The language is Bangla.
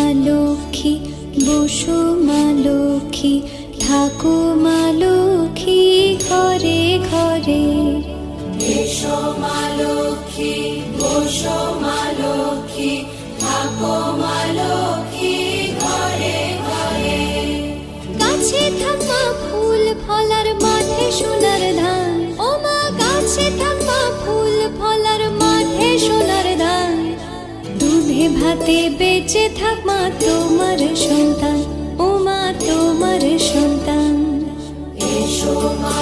মা লক্ষ্মী, বসো মা লক্ষ্মী, থাকো মা লক্ষ্মী ঘরে ঘরে। এসো মা লক্ষ্মী, বসো মা লক্ষ্মী, থাকো মা লক্ষ্মী ঘরে ঘরে। গাছে থাকা ফুল ফলার মাঠে সোনার ধান, ও মা গাছে থাকা ফুল ফলার মাঠে সোনার ধান। দুধে ভাতে বেঁচে থাক মা তোমার সন্তান, ও মা তোমার সন্তান। এসো মা